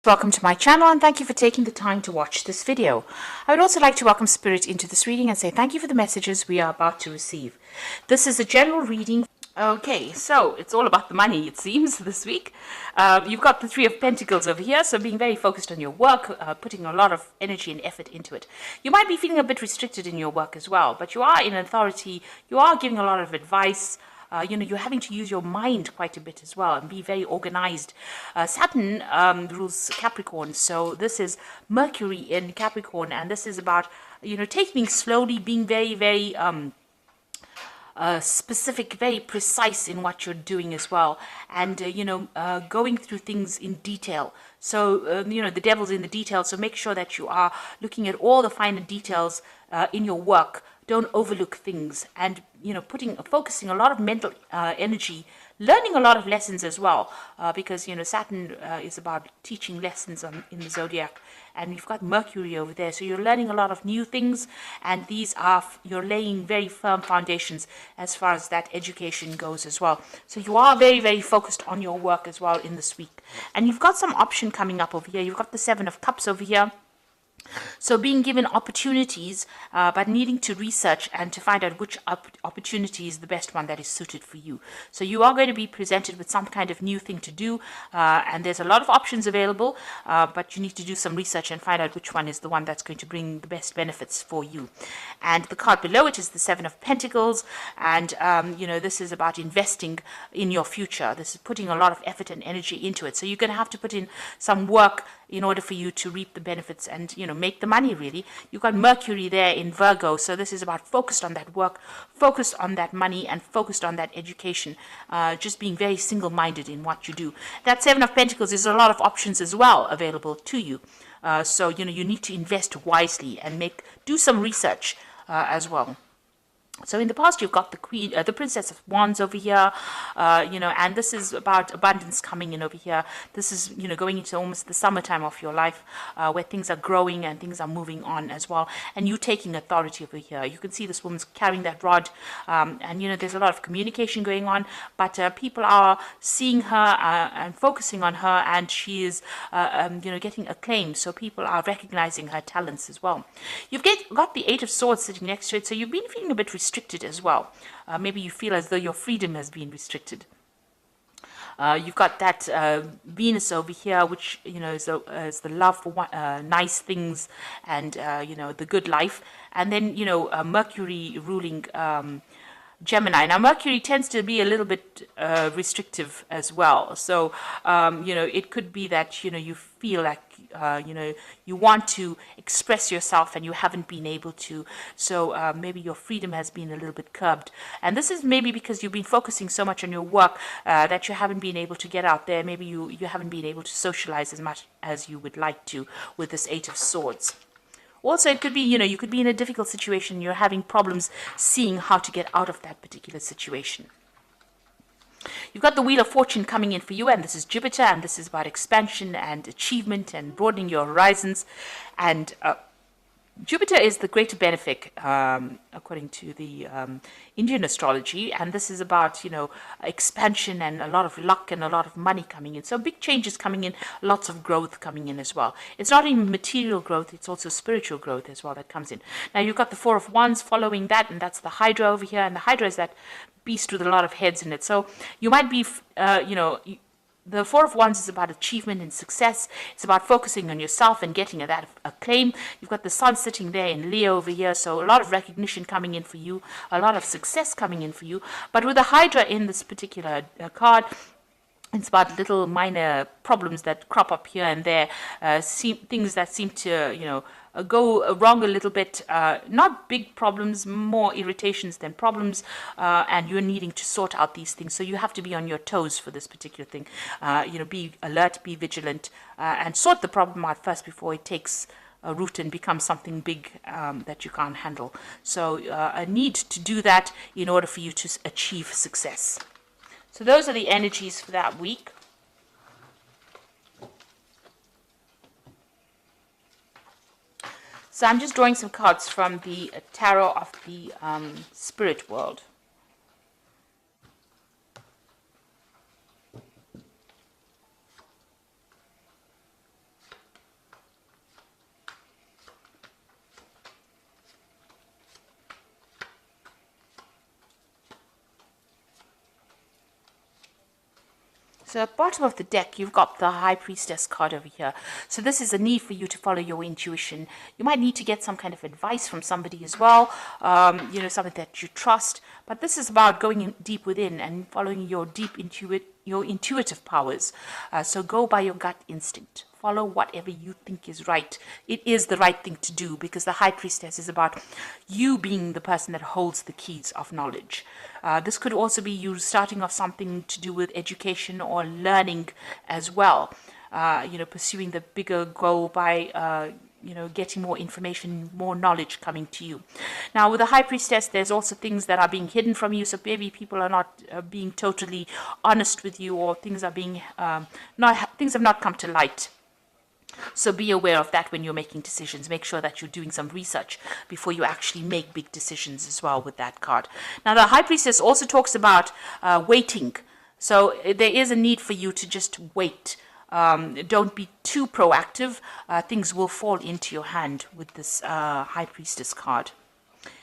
Welcome to my channel and thank you for taking the time to watch this video. I would also like to welcome Spirit into this reading and say thank you for the messages we are about to receive. This is a general reading. Okay, so it's all about the money, it seems, this week. You've got the Three of Pentacles over here, so being very focused on your work, putting a lot of energy and effort into it. You might be feeling a bit restricted in your work as well, but you are in authority, you are giving a lot of advice. You're having to use your mind quite a bit as well and be very organized. Saturn rules Capricorn, so this is Mercury in Capricorn, and this is about, taking things slowly, being very, very specific, very precise in what you're doing as well, and going through things in detail. So the devil's in the details, so make sure that you are looking at all the finer details in your work. Don't overlook things, and focusing a lot of mental energy, learning a lot of lessons as well, because Saturn is about teaching lessons in the zodiac, and you've got Mercury over there, so you're learning a lot of new things, and you're laying very firm foundations as far as that education goes as well. So you are very, very focused on your work as well in this week, and you've got some option coming up over here. You've got the Seven of Cups over here. So being given opportunities, but needing to research and to find out which opportunity is the best one that is suited for you. So you are going to be presented with some kind of new thing to do, and there's a lot of options available, but you need to do some research and find out which one is the one that's going to bring the best benefits for you. And the card below it is the Seven of Pentacles, and this is about investing in your future. This is putting a lot of effort and energy into it. So you're going to have to put in some work in order for you to reap the benefits and make the money. Really, you've got Mercury there in Virgo, so this is about focused on that work, focused on that money, and focused on that education, just being very single-minded in what you do. That Seven of Pentacles is a lot of options as well available to you, so you need to invest wisely and do some research as well. So in the past, you've got the Princess of Wands over here, and this is about abundance coming in over here. This is, going into almost the summertime of your life, where things are growing and things are moving on as well. And you taking authority over here. You can see this woman's carrying that rod, and, there's a lot of communication going on, but people are seeing her and focusing on her, and she is, getting acclaim. So people are recognizing her talents as well. You've got the Eight of Swords sitting next to it, so you've been feeling a bit restricted as well. Maybe you feel as though your freedom has been restricted. You've got that Venus over here, which is the love for nice things and the good life, and then Mercury ruling Gemini. Now Mercury tends to be a little bit restrictive as well, so it could be that you feel like you want to express yourself and you haven't been able to, so maybe your freedom has been a little bit curbed, and this is maybe because you've been focusing so much on your work that you haven't been able to get out there. Maybe you haven't been able to socialize as much as you would like to with this Eight of Swords. Also, it could be, you could be in a difficult situation. You're having problems seeing how to get out of that particular situation. You've got the Wheel of Fortune coming in for you, and this is Jupiter, and this is about expansion and achievement and broadening your horizons. And Jupiter is the greater benefic, according to the Indian astrology, and this is about, expansion and a lot of luck and a lot of money coming in. So big changes coming in, lots of growth coming in as well. It's not even material growth, it's also spiritual growth as well that comes in. Now you've got the Four of Wands following that, and that's the Hydra over here, and the Hydra is that beast with a lot of heads in it. So you might be, the Four of Wands is about achievement and success. It's about focusing on yourself and getting that acclaim. You've got the Sun sitting there in Leo over here, so a lot of recognition coming in for you, a lot of success coming in for you. But with the Hydra in this particular card, it's about little minor problems that crop up here and there, things that seem to, go wrong a little bit. Not big problems, more irritations than problems, and you're needing to sort out these things. So you have to be on your toes for this particular thing. Be alert, be vigilant, and sort the problem out first before it takes a root and becomes something big that you can't handle. So a need to do that in order for you to achieve success. So those are the energies for that week. So I'm just drawing some cards from the Tarot of the Spirit World. So at the bottom of the deck, you've got the High Priestess card over here. So this is a need for you to follow your intuition. You might need to get some kind of advice from somebody as well, something that you trust. But this is about going in deep within and following your your intuitive powers. So go by your gut instinct. Follow whatever you think is right. It is the right thing to do, because the High Priestess is about you being the person that holds the keys of knowledge. This could also be you starting off something to do with education or learning as well. Pursuing the bigger goal by getting more information, more knowledge coming to you. Now, with the High Priestess, there's also things that are being hidden from you. So maybe people are not being totally honest with you, or things are being things have not come to light. So be aware of that when you're making decisions. Make sure that you're doing some research before you actually make big decisions as well with that card. Now, the High Priestess also talks about waiting. So there is a need for you to just wait. Don't be too proactive. Things will fall into your hand with this High Priestess card.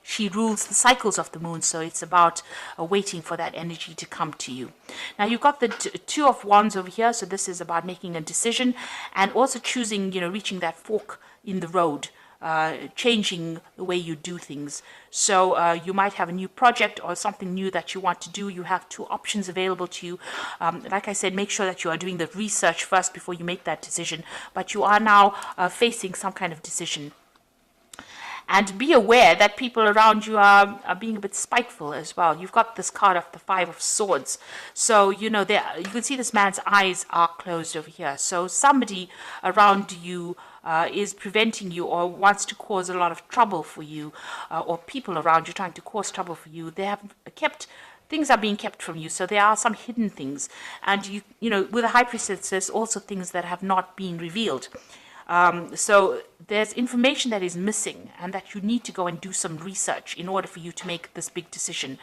She rules the cycles of the moon, so it's about waiting for that energy to come to you. Now, you've got the Two of Wands over here, so this is about making a decision and also choosing, reaching that fork in the road, changing the way you do things. So you might have a new project or something new that you want to do. You have two options available to you. Like I said, make sure that you are doing the research first before you make that decision, but you are now facing some kind of decision. And be aware that people around you are being a bit spiteful as well. You've got this card of the Five of Swords. So, you can see this man's eyes are closed over here. So somebody around you is preventing you or wants to cause a lot of trouble for you, or people around you trying to cause trouble for you. Things are being kept from you, so there are some hidden things. And, with a High Priestess, there's also things that have not been revealed. So there's information that is missing and that you need to go and do some research in order for you to make this big decision,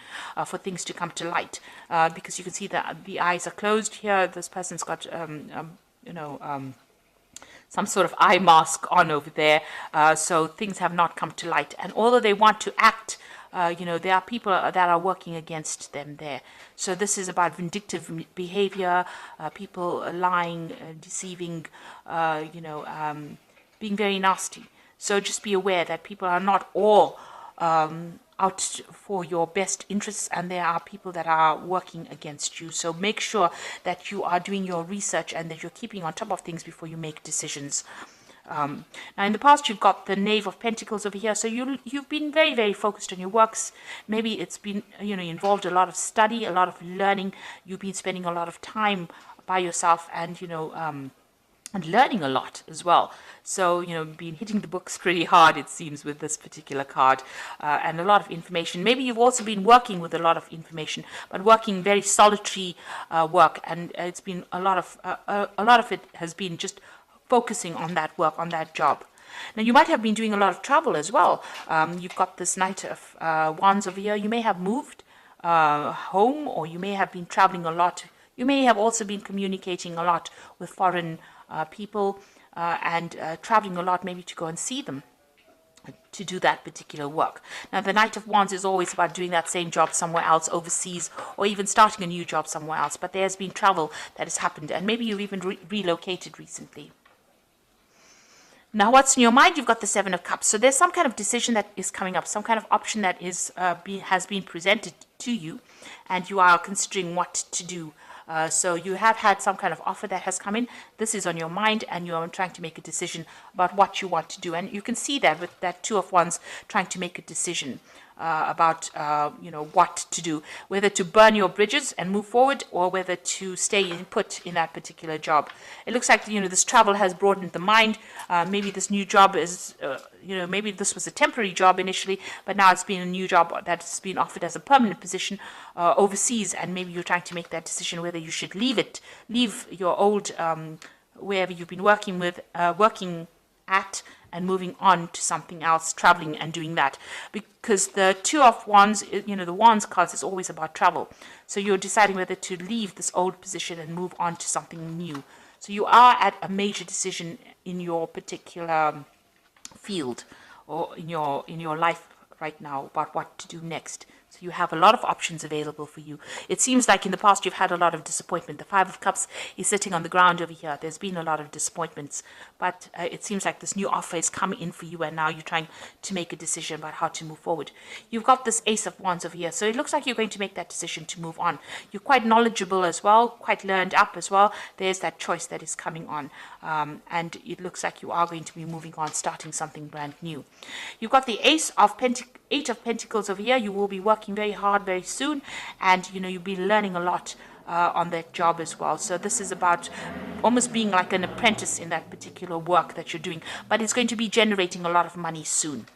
for things to come to light. Because you can see that the eyes are closed here. This person's got, some sort of eye mask on over there. So things have not come to light. And although they want to act, there are people that are working against them there. So this is about vindictive behavior, people lying, deceiving, being very nasty. So just be aware that people are not all out for your best interests, and there are people that are working against you. So make sure that you are doing your research and that you're keeping on top of things before you make decisions. Now, in the past, you've got the Knave of Pentacles over here. So you've been very, very focused on your works. Maybe it's been, involved a lot of study, a lot of learning. You've been spending a lot of time by yourself and, and learning a lot as well. So, been hitting the books pretty hard, it seems, with this particular card, and a lot of information. Maybe you've also been working with a lot of information, but working very solitary work. And it's been a lot of it has been just focusing on that work, on that job. Now, you might have been doing a lot of travel as well. You've got this Knight of Wands over here. You may have moved home, or you may have been traveling a lot. You may have also been communicating a lot with foreign people and traveling a lot, maybe to go and see them, to do that particular work. Now, the Knight of Wands is always about doing that same job somewhere else, overseas, or even starting a new job somewhere else. But there has been travel that has happened, and maybe you've even relocated recently. Now, what's in your mind? You've got the Seven of Cups. So there's some kind of decision that is coming up, some kind of option that has been presented to you, and you are considering what to do. So you have had some kind of offer that has come in. This is on your mind, and you're trying to make a decision about what you want to do. And you can see that with that Two of Wands, trying to make a decision about what to do, whether to burn your bridges and move forward, or whether to stay put in that particular job. It looks like this travel has broadened the mind. Maybe this new job is maybe this was a temporary job initially, but now it's been a new job that's been offered as a permanent position overseas, and maybe you're trying to make that decision whether you should leave your old wherever you've been working at, and moving on to something else, traveling and doing that. Because the Two of Wands, the Wands cards is always about travel. So you're deciding whether to leave this old position and move on to something new. So you are at a major decision in your particular field, or in your life right now, about what to do next. So you have a lot of options available for you. It seems like in the past you've had a lot of disappointment. The Five of Cups is sitting on the ground over here. There's been a lot of disappointments, but it seems like this new offer is coming in for you, and now you're trying to make a decision about how to move forward. You've got this Ace of Wands over here, so it looks like you're going to make that decision to move on. You're quite knowledgeable as well, quite learned up as well. There's that choice that is coming on, and it looks like you are going to be moving on, starting something brand new. You've got the Eight of Pentacles over here. You will be working very hard very soon, and you'll be learning a lot on that job as well. So this is about almost being like an apprentice in that particular work that you're doing, but it's going to be generating a lot of money soon.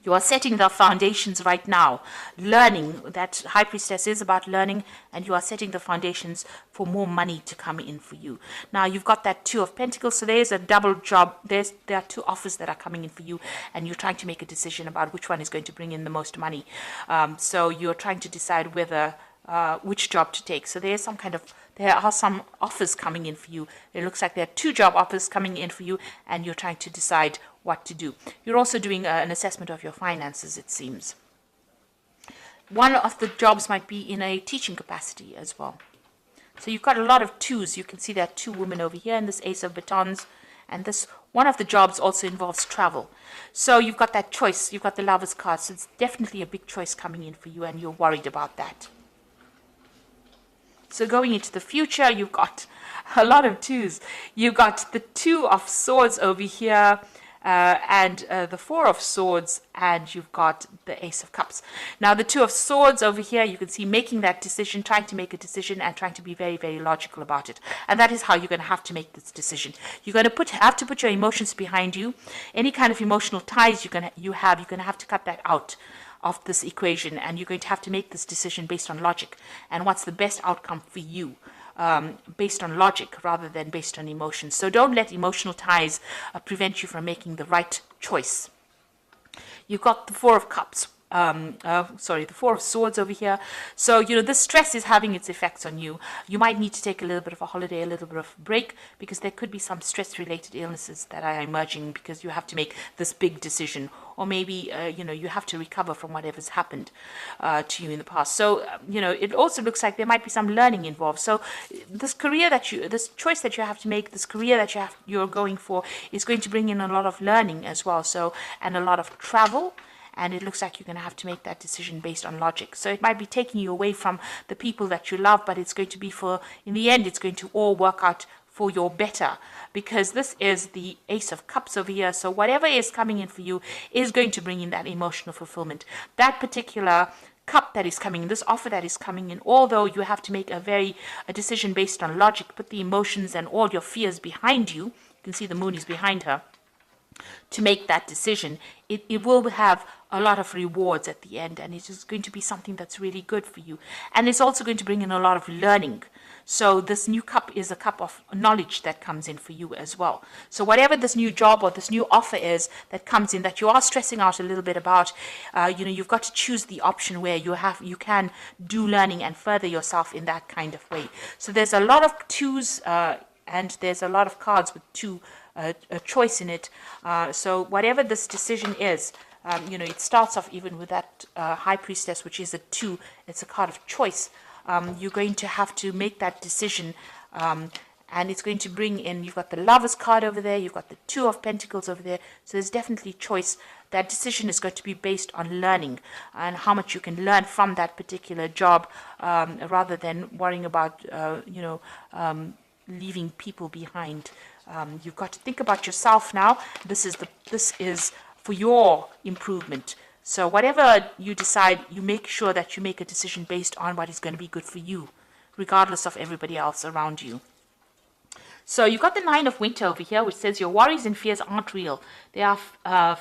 You are setting the foundations right now. Learning, that High Priestess is about learning, and you are setting the foundations for more money to come in for you. Now you've got that Two of Pentacles, so there's a double job. There are two offers that are coming in for you, and you're trying to make a decision about which one is going to bring in the most money. So you're trying to decide whether which job to take. So there are some offers coming in for you. It looks like there are two job offers coming in for you, and you're trying to decide what to do. You're also doing an assessment of your finances, it seems. One of the jobs might be in a teaching capacity as well. So you've got a lot of twos. You can see there are two women over here in this Ace of Batons, and this one of the jobs also involves travel. So you've got that choice. You've got the Lovers card, so it's definitely a big choice coming in for you, and you're worried about that. So going into the future, you've got a lot of twos. You've got the Two of Swords over here, and the Four of Swords, and you've got the Ace of Cups. Now the Two of Swords over here, you can see making that decision, trying to make a decision, and trying to be very, very logical about it. And that is how you're going to have to make this decision. You're going to have to put your emotions behind you. Any kind of emotional ties you're going to have to cut that out of this equation, and you're going to have to make this decision based on logic and what's the best outcome for you, based on logic rather than based on emotions. So don't let emotional ties prevent you from making the right choice. You've got the Four of Cups. The Four of Swords over here. So, this stress is having its effects on you. You might need to take a little bit of a holiday, a little bit of a break, because there could be some stress-related illnesses that are emerging because you have to make this big decision. Or maybe, you have to recover from whatever's happened to you in the past. So, it also looks like there might be some learning involved. So this choice that you have to make, this career that you're going for is going to bring in a lot of learning as well. So, and a lot of travel. And it looks like you're going to have to make that decision based on logic. So it might be taking you away from the people that you love, but it's going to be in the end, it's going to all work out for your better, because this is the Ace of Cups over here. So whatever is coming in for you is going to bring in that emotional fulfillment. That particular cup that is coming in, this offer that is coming in, although you have to make a decision based on logic, put the emotions and all your fears behind you. You can see the moon is behind her. To make that decision, it will have a lot of rewards at the end, and it is going to be something that's really good for you. And it's also going to bring in a lot of learning. So this new cup is a cup of knowledge that comes in for you as well. So whatever this new job or this new offer is that comes in that you are stressing out a little bit about, you've got to choose the option where you can do learning and further yourself in that kind of way. So there's a lot of twos, and there's a lot of cards with two a choice in it. So whatever this decision is, it starts off even with that High Priestess, which is a 2. It's a card of choice. You're going to have to make that decision, and it's going to bring in, you've got the Lovers card over there, you've got the Two of Pentacles over there, so there's definitely choice. That decision is going to be based on learning and how much you can learn from that particular job, rather than worrying about, leaving people behind. You've got to think about yourself now. This is for your improvement. So whatever you decide, you make sure that you make a decision based on what is going to be good for you, regardless of everybody else around you. So you've got the Nine of Winter over here, which says your worries and fears aren't real. They are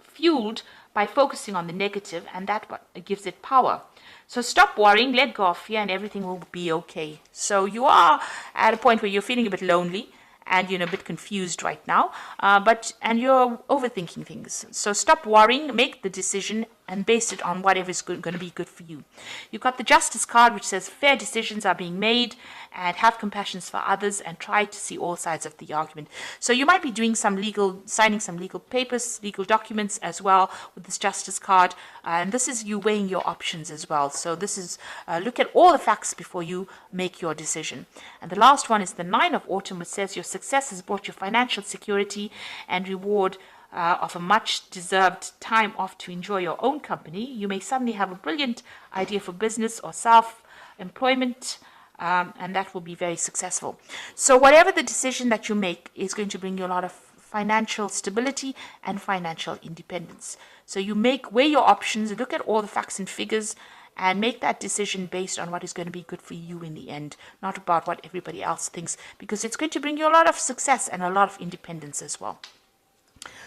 fueled by focusing on the negative, and that gives it power. So stop worrying, let go of fear, and everything will be okay. So you are at a point where you're feeling a bit lonely, and a bit confused right now, and you're overthinking things. So stop worrying, make the decision, and base it on whatever is going to be good for you. You've got the justice card, which says fair decisions are being made, and have compassion for others, and try to see all sides of the argument. So you might be doing signing some legal papers, legal documents as well with this justice card, and this is you weighing your options as well. So this is look at all the facts before you make your decision. And the last one is the Nine of Autumn, which says your success has brought you financial security and reward of a much deserved time off to enjoy your own company. You may suddenly have a brilliant idea for business or self-employment, and that will be very successful. So whatever the decision that you make is going to bring you a lot of financial stability and financial independence. So you weigh your options, look at all the facts and figures, and make that decision based on what is going to be good for you in the end, not about what everybody else thinks, because it's going to bring you a lot of success and a lot of independence as well.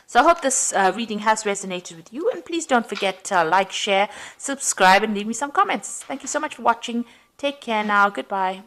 So I hope this reading has resonated with you, and please don't forget to like, share, subscribe, and leave me some comments. Thank you so much for watching. Take care now. Goodbye.